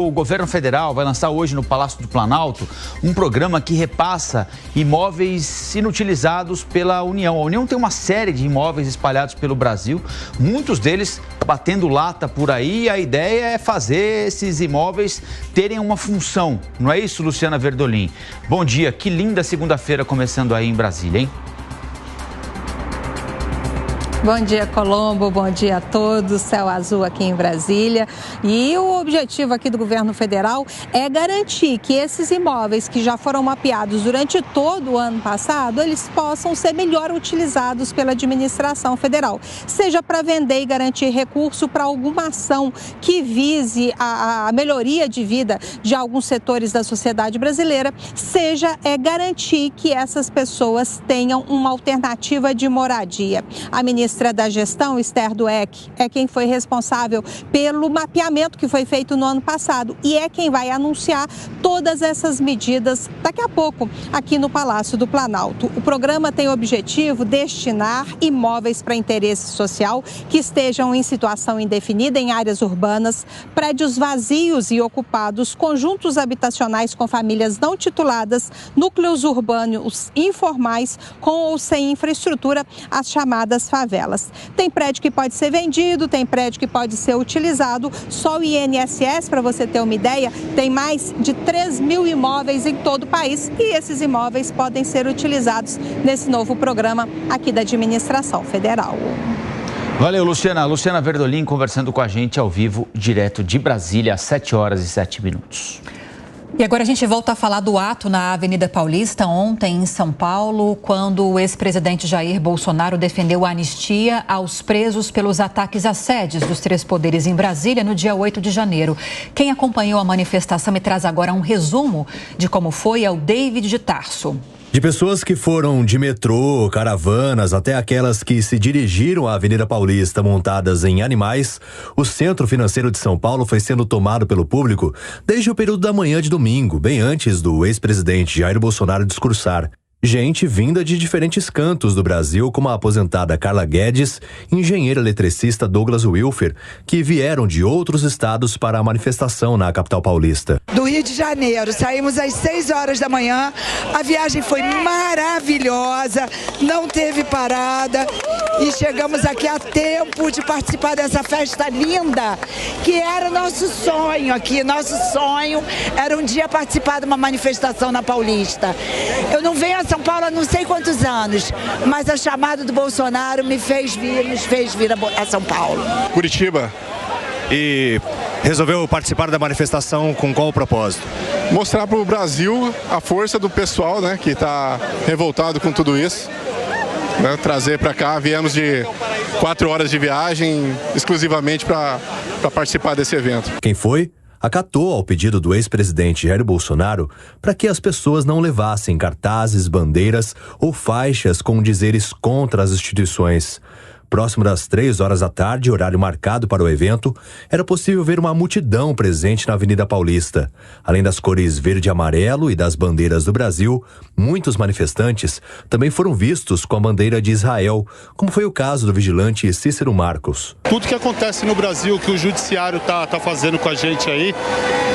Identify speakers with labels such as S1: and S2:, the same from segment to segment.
S1: O governo federal vai lançar hoje no Palácio do Planalto um programa que repassa imóveis inutilizados pela União. A União tem uma série de imóveis espalhados pelo Brasil, muitos deles batendo lata por aí. A ideia é fazer esses imóveis terem uma função. Não é isso, Luciana Verdolim? Bom dia, que linda segunda-feira começando aí em Brasília, hein?
S2: Bom dia, Colombo, bom dia a todos, céu azul aqui em Brasília. E o objetivo aqui do governo federal é garantir que esses imóveis que já foram mapeados durante todo o ano passado, eles possam ser melhor utilizados pela administração federal. Seja para vender e garantir recurso para alguma ação que vise a melhoria de vida de alguns setores da sociedade brasileira, seja garantir que essas pessoas tenham uma alternativa de moradia. A ministra da Gestão, Esther Dweck, é quem foi responsável pelo mapeamento que foi feito no ano passado e é quem vai anunciar todas essas medidas daqui a pouco aqui no Palácio do Planalto. O programa tem o objetivo de destinar imóveis para interesse social que estejam em situação indefinida em áreas urbanas, prédios vazios e ocupados, conjuntos habitacionais com famílias não tituladas, núcleos urbanos informais com ou sem infraestrutura, as chamadas favelas. Tem prédio que pode ser vendido, tem prédio que pode ser utilizado. Só o INSS, para você ter uma ideia, tem mais de 3.000 imóveis em todo o país e esses imóveis podem ser utilizados nesse novo programa aqui da administração federal.
S1: Valeu, Luciana. Luciana Verdolim conversando com a gente ao vivo, direto de Brasília, às 7h07.
S3: E agora a gente volta a falar do ato na Avenida Paulista, ontem em São Paulo, quando o ex-presidente Jair Bolsonaro defendeu a anistia aos presos pelos ataques às sedes dos três poderes em Brasília no dia 8 de janeiro. Quem acompanhou a manifestação me traz agora um resumo de como foi é o David de Tarso.
S4: De pessoas que foram de metrô, caravanas, até aquelas que se dirigiram à Avenida Paulista montadas em animais, o Centro Financeiro de São Paulo foi sendo tomado pelo público desde o período da manhã de domingo, bem antes do ex-presidente Jair Bolsonaro discursar. Gente vinda de diferentes cantos do Brasil, como a aposentada Carla Guedes e engenheiro eletricista Douglas Wilfer, que vieram de outros estados para a manifestação na capital paulista.
S5: Do Rio de Janeiro, saímos às 6 horas da manhã, a viagem foi maravilhosa, não teve parada e chegamos aqui a tempo de participar dessa festa linda, que era o nosso sonho aqui. Nosso sonho era um dia participar de uma manifestação na Paulista. Eu não venho a São Paulo há não sei quantos anos, mas a chamada do Bolsonaro nos fez vir a São Paulo.
S4: Curitiba. E resolveu participar da manifestação com qual propósito?
S6: Mostrar para o Brasil a força do pessoal, né, que está revoltado com tudo isso. Né, trazer para cá, viemos de 4 horas de viagem exclusivamente para participar desse evento.
S4: Quem foi? Acatou ao pedido do ex-presidente Jair Bolsonaro para que as pessoas não levassem cartazes, bandeiras ou faixas com dizeres contra as instituições. Próximo das 3 horas da tarde, horário marcado para o evento, era possível ver uma multidão presente na Avenida Paulista. Além das cores verde e amarelo e das bandeiras do Brasil, muitos manifestantes também foram vistos com a bandeira de Israel, como foi o caso do vigilante Cícero Marcos.
S7: Tudo que acontece no Brasil, que o judiciário tá fazendo com a gente aí,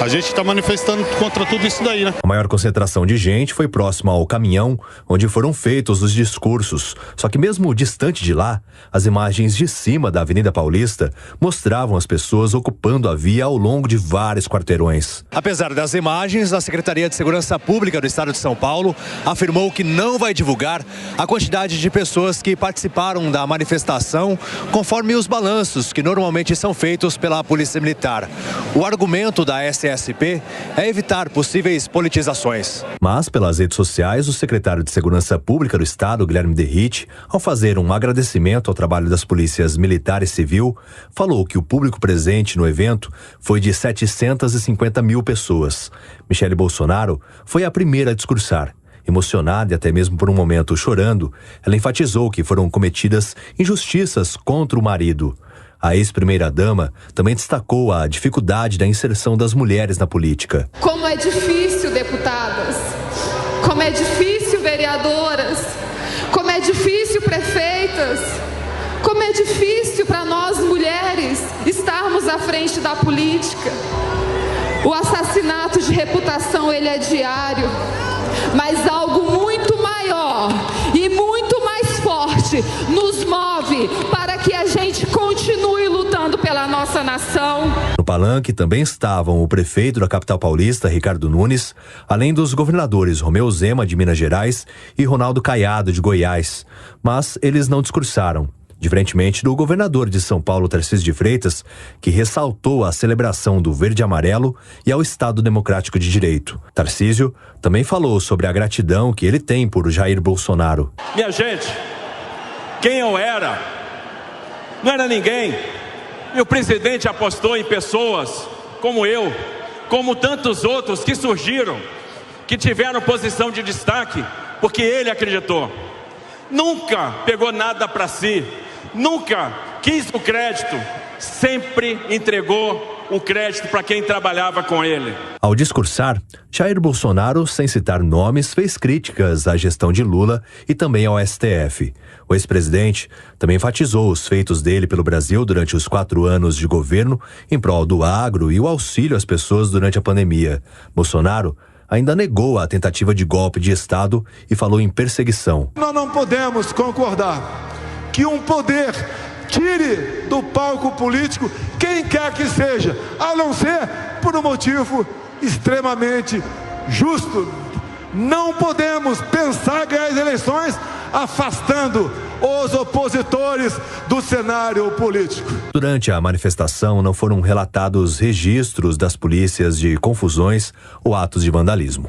S7: a gente está manifestando contra tudo isso daí, né?
S4: A maior concentração de gente foi próxima ao caminhão, onde foram feitos os discursos. Só que mesmo distante de lá, as imagens de cima da Avenida Paulista mostravam as pessoas ocupando a via ao longo de vários quarteirões. Apesar das imagens, a Secretaria de Segurança Pública do Estado de São Paulo afirmou que não vai divulgar a quantidade de pessoas que participaram da manifestação, conforme os balanços que normalmente são feitos pela Polícia Militar. O argumento da SSP é evitar possíveis politizações. Mas, pelas redes sociais, o secretário de Segurança Pública do Estado, Guilherme Derrite, ao fazer um agradecimento ao trabalho das polícias militar e civil, falou que o público presente no evento foi de 750 mil pessoas. Michele Bolsonaro foi a primeira a discursar. Emocionada e até mesmo por um momento chorando, ela enfatizou que foram cometidas injustiças contra o marido. A ex-primeira-dama também destacou a dificuldade da inserção das mulheres na política.
S8: Como é difícil, deputadas, como é difícil, vereadoras, como é difícil, prefeitas, como é difícil para nós mulheres estarmos à frente da política. O assassinato de reputação, ele é diário, mas algo muito maior e muito mais forte nos move para que a gente continue lutando pela nossa nação.
S4: No palanque também estavam o prefeito da capital paulista, Ricardo Nunes, além dos governadores Romeu Zema, de Minas Gerais, e Ronaldo Caiado, de Goiás. Mas eles não discursaram, diferentemente do governador de São Paulo, Tarcísio de Freitas, que ressaltou a celebração do Verde e Amarelo e ao Estado Democrático de Direito. Tarcísio também falou sobre a gratidão que ele tem por Jair Bolsonaro.
S9: Minha gente, quem eu era? Não era ninguém. E o presidente apostou em pessoas como eu, como tantos outros que surgiram, que tiveram posição de destaque, porque ele acreditou. Nunca pegou nada para si, nunca quis o crédito, sempre entregou o crédito para quem trabalhava com ele.
S4: Ao discursar, Jair Bolsonaro, sem citar nomes, fez críticas à gestão de Lula e também ao STF. O ex-presidente também enfatizou os feitos dele pelo Brasil durante os 4 anos de governo em prol do agro e o auxílio às pessoas durante a pandemia. Bolsonaro ainda negou a tentativa de golpe de Estado e falou em perseguição.
S10: Nós não podemos concordar que um poder tire do palco político quem quer que seja, a não ser por um motivo extremamente justo. Não podemos pensar ganhar as eleições afastando os opositores do cenário político.
S4: Durante a manifestação não foram relatados registros das polícias de confusões ou atos de vandalismo.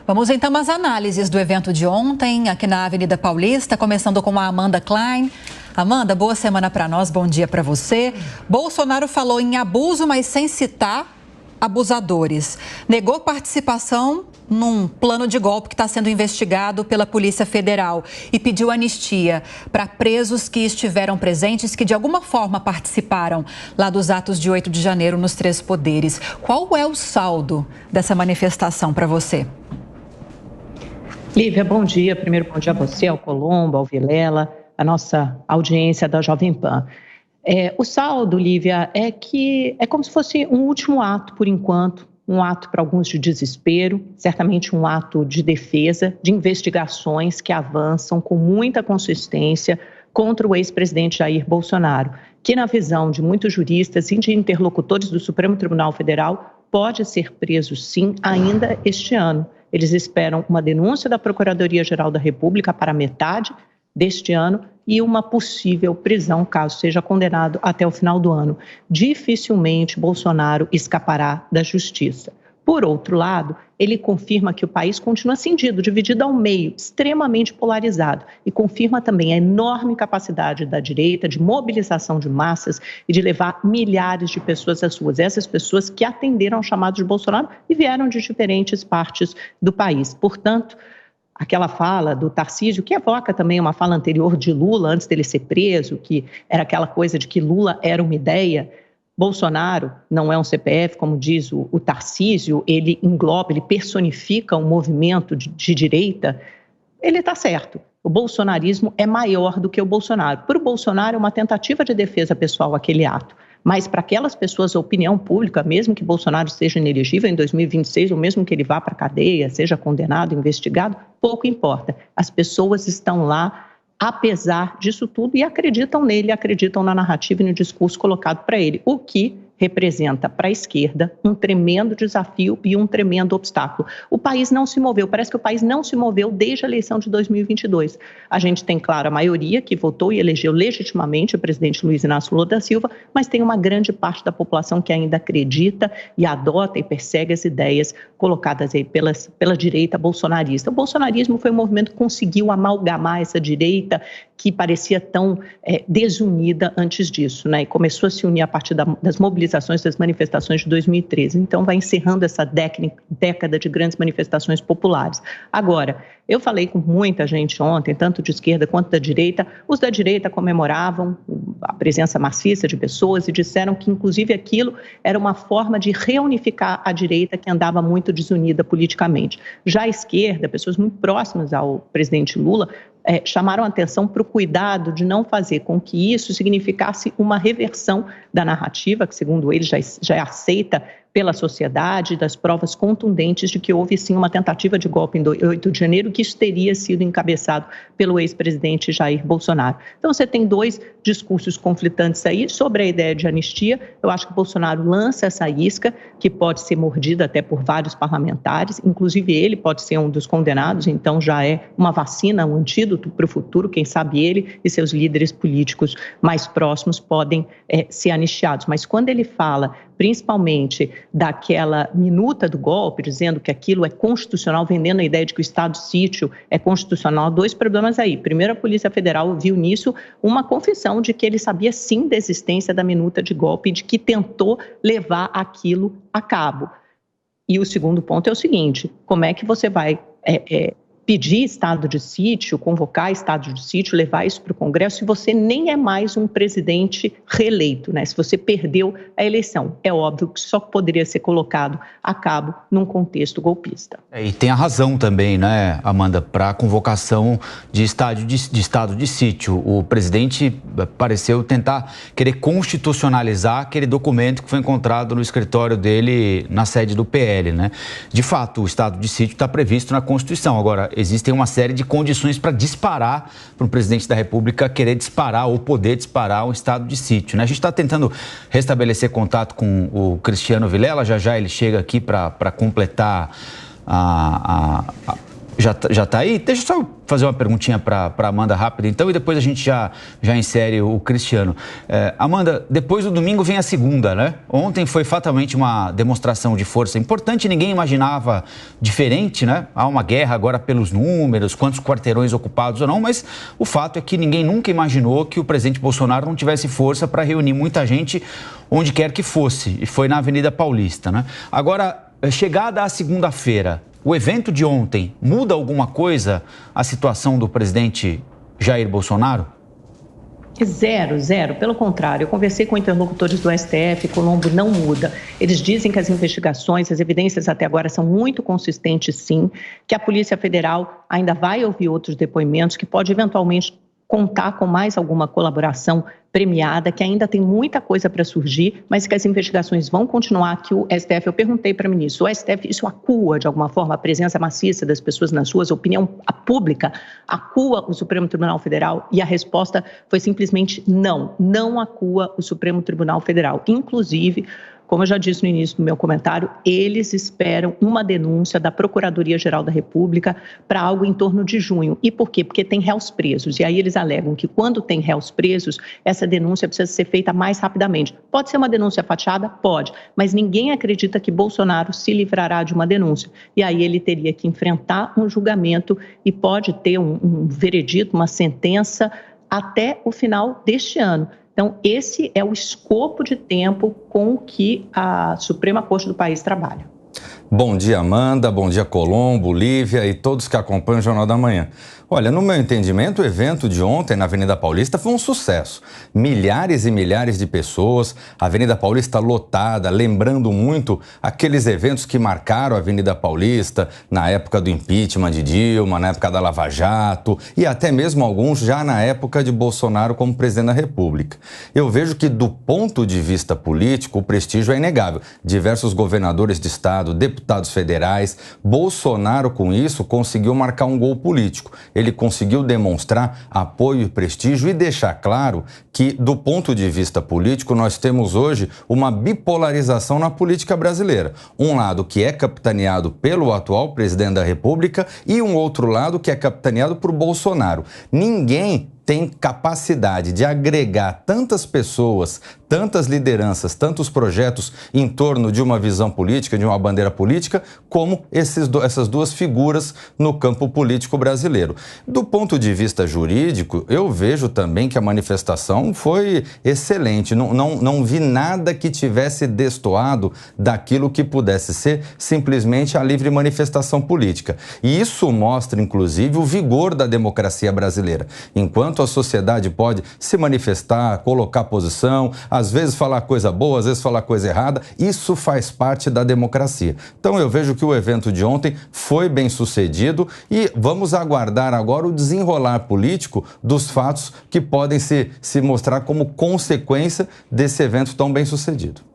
S3: Vamos então às análises do evento de ontem, aqui na Avenida Paulista, começando com a Amanda Klein. Amanda, boa semana para nós, bom dia para você. Bolsonaro falou em abuso, mas sem citar abusadores. Negou participação num plano de golpe que está sendo investigado pela Polícia Federal e pediu anistia para presos que estiveram presentes, que de alguma forma participaram lá dos atos de 8 de janeiro nos 3 poderes. Qual é o saldo dessa manifestação para você?
S11: Lívia, bom dia. Primeiro, bom dia a você, ao Colombo, ao Vilela, a nossa audiência da Jovem Pan. O saldo, Lívia, é que é como se fosse um último ato, por enquanto, um ato para alguns de desespero, certamente um ato de defesa, de investigações que avançam com muita consistência contra o ex-presidente Jair Bolsonaro, que na visão de muitos juristas e de interlocutores do Supremo Tribunal Federal pode ser preso sim ainda este ano. Eles esperam uma denúncia da Procuradoria-Geral da República para metade deste ano e uma possível prisão, caso seja condenado até o final do ano. Dificilmente Bolsonaro escapará da justiça. Por outro lado, ele confirma que o país continua cindido, dividido ao meio, extremamente polarizado, e confirma também a enorme capacidade da direita de mobilização de massas e de levar milhares de pessoas às ruas. Essas pessoas que atenderam ao chamado de Bolsonaro e vieram de diferentes partes do país. Portanto, aquela fala do Tarcísio, que evoca também uma fala anterior de Lula, antes dele ser preso, que era aquela coisa de que Lula era uma ideia. Bolsonaro não é um CPF, como diz o Tarcísio, ele engloba, ele personifica um movimento de direita. Ele está certo. O bolsonarismo é maior do que o Bolsonaro. Para o Bolsonaro é uma tentativa de defesa pessoal aquele ato. Mas para aquelas pessoas, a opinião pública, mesmo que Bolsonaro seja inelegível em 2026, ou mesmo que ele vá para a cadeia, seja condenado, investigado, pouco importa. As pessoas estão lá, apesar disso tudo, e acreditam nele, acreditam na narrativa e no discurso colocado para ele, o que representa para a esquerda um tremendo desafio e um tremendo obstáculo. O país não se moveu, parece que o país não se moveu desde a eleição de 2022. A gente tem, claro, a maioria que votou e elegeu legitimamente o presidente Luiz Inácio Lula da Silva, mas tem uma grande parte da população que ainda acredita e adota e persegue as ideias colocadas aí pela direita bolsonarista. O bolsonarismo foi um movimento que conseguiu amalgamar essa direita que parecia tão desunida antes disso, né? E começou a se unir a partir das mobilizações, das manifestações de 2013. Então, vai encerrando essa década de grandes manifestações populares. Agora, eu falei com muita gente ontem, tanto de esquerda quanto da direita. Os da direita comemoravam a presença maciça de pessoas e disseram que, inclusive, aquilo era uma forma de reunificar a direita que andava muito desunida politicamente. Já a esquerda, pessoas muito próximas ao presidente Lula, chamaram a atenção para o cuidado de não fazer com que isso significasse uma reversão da narrativa, que segundo ele já é aceita pela sociedade, das provas contundentes de que houve sim uma tentativa de golpe em 8 de janeiro, que isso teria sido encabeçado pelo ex-presidente Jair Bolsonaro. Então você tem dois discursos conflitantes aí sobre a ideia de anistia. Eu acho que Bolsonaro lança essa isca, que pode ser mordida até por vários parlamentares, inclusive ele pode ser um dos condenados, então já é uma vacina, um antídoto para o futuro, quem sabe ele e seus líderes políticos mais próximos podem ser anistiados. Mas quando ele fala principalmente daquela minuta do golpe, dizendo que aquilo é constitucional, vendendo a ideia de que o estado de sítio é constitucional, dois problemas aí. Primeiro, a Polícia Federal viu nisso uma confissão de que ele sabia sim da existência da minuta de golpe e de que tentou levar aquilo a cabo. E o segundo ponto é o seguinte: como é que você vai pedir estado de sítio, convocar estado de sítio, levar isso para o Congresso, se você nem é mais um presidente reeleito, né? Se você perdeu a eleição. É óbvio que só poderia ser colocado a cabo num contexto golpista.
S1: E tem a razão também, né, Amanda, para a convocação de estado de sítio. O presidente pareceu tentar querer constitucionalizar aquele documento que foi encontrado no escritório dele na sede do PL, né? De fato, o estado de sítio está previsto na Constituição. Agora, existem uma série de condições para disparar, para o presidente da República querer disparar ou poder disparar um estado de sítio, né? A gente está tentando restabelecer contato com o Cristiano Vilela, já ele chega aqui para completar Já está aí? Deixa eu só fazer uma perguntinha para Amanda rápida, então, e depois a gente já insere o Cristiano. Amanda, depois do domingo vem a segunda, né? Ontem foi fatalmente uma demonstração de força importante, ninguém imaginava diferente, né? Há uma guerra agora pelos números, quantos quarteirões ocupados ou não, mas o fato é que ninguém nunca imaginou que o presidente Bolsonaro não tivesse força para reunir muita gente onde quer que fosse, e foi na Avenida Paulista, né? Agora, chegada à segunda-feira, o evento de ontem muda alguma coisa a situação do presidente Jair Bolsonaro?
S11: Zero. Pelo contrário, eu conversei com interlocutores do STF, Colombo não muda. Eles dizem que as investigações, as evidências até agora são muito consistentes, sim, que a Polícia Federal ainda vai ouvir outros depoimentos, que pode eventualmente contar com mais alguma colaboração premiada, que ainda tem muita coisa para surgir, mas que as investigações vão continuar, que o STF, eu perguntei para o ministro, o STF, isso acua de alguma forma a presença maciça das pessoas nas ruas, a opinião pública acua o Supremo Tribunal Federal? E a resposta foi simplesmente não acua o Supremo Tribunal Federal. Inclusive, como eu já disse no início do meu comentário, eles esperam uma denúncia da Procuradoria-Geral da República para algo em torno de junho. E por quê? Porque tem réus presos. E aí eles alegam que quando tem réus presos, essa denúncia precisa ser feita mais rapidamente. Pode ser uma denúncia fatiada? Pode. Mas ninguém acredita que Bolsonaro se livrará de uma denúncia. E aí ele teria que enfrentar um julgamento e pode ter um veredito, uma sentença até o final deste ano. Então, esse é o escopo de tempo com que a Suprema Corte do país trabalha.
S12: Bom dia, Amanda, bom dia, Colombo, Lívia e todos que acompanham o Jornal da Manhã. Olha, no meu entendimento, o evento de ontem na Avenida Paulista foi um sucesso. Milhares e milhares de pessoas, a Avenida Paulista lotada, lembrando muito aqueles eventos que marcaram a Avenida Paulista na época do impeachment de Dilma, na época da Lava Jato e até mesmo alguns já na época de Bolsonaro como presidente da República. Eu vejo que, do ponto de vista político, o prestígio é inegável. Diversos governadores de estado, deputados federais, Bolsonaro com isso conseguiu marcar um gol político. Ele conseguiu demonstrar apoio e prestígio e deixar claro que, do ponto de vista político, nós temos hoje uma bipolarização na política brasileira. Um lado que é capitaneado pelo atual presidente da República e um outro lado que é capitaneado por Bolsonaro. Ninguém tem capacidade de agregar tantas pessoas, tantas lideranças, tantos projetos em torno de uma visão política, de uma bandeira política, como essas duas figuras no campo político brasileiro. Do ponto de vista jurídico, eu vejo também que a manifestação foi excelente. Não vi nada que tivesse destoado daquilo que pudesse ser simplesmente a livre manifestação política. E isso mostra, inclusive, o vigor da democracia brasileira. Enquanto enquanto a sociedade pode se manifestar, colocar posição, às vezes falar coisa boa, às vezes falar coisa errada, isso faz parte da democracia. Então eu vejo que o evento de ontem foi bem sucedido e vamos aguardar agora o desenrolar político dos fatos que podem se mostrar como consequência desse evento tão bem sucedido.